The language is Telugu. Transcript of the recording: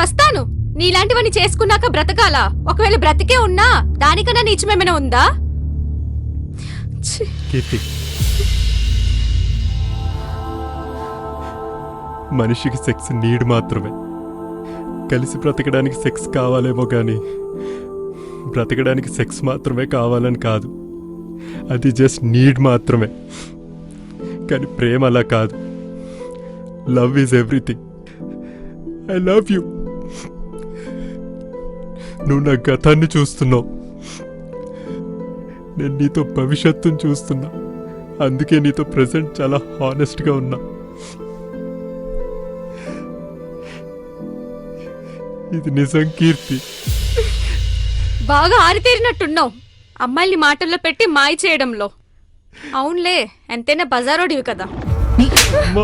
చస్తాను. నీలాంటివన్నీ చేసుకున్నాక బ్రతకాలా? ఒకవేళ బ్రతికే ఉన్నా దానికన్నా నీచమేమైనా ఉందా? కీర్తి, మనిషికి సెక్స్ నీడ్ మాత్రమే. కలిసి బ్రతకడానికి సెక్స్ కావాలేమో కానీ బ్రతకడానికి సెక్స్ మాత్రమే కావాలని కాదు. అది జస్ట్ నీడ్ మాత్రమే. కానీ ప్రేమ అలా కాదు. Love is everything. I love you. నువ్వు నా గతాన్ని చూస్తున్నావు, నేను నీతో భవిష్యత్తును చూస్తున్నా. అందుకే నీతో ప్రెసెంట్ చాలా హానెస్ట్గా ఉన్నా. ఇది నిజం కీర్తి. బాగా ఆరితేరినట్టున్నావు అమ్మాయిల్ని మాటల్లో పెట్టి మాయ చేయడంలో. అవునులే, ఎంతైనా బజారోడివి కదా. అమ్మా.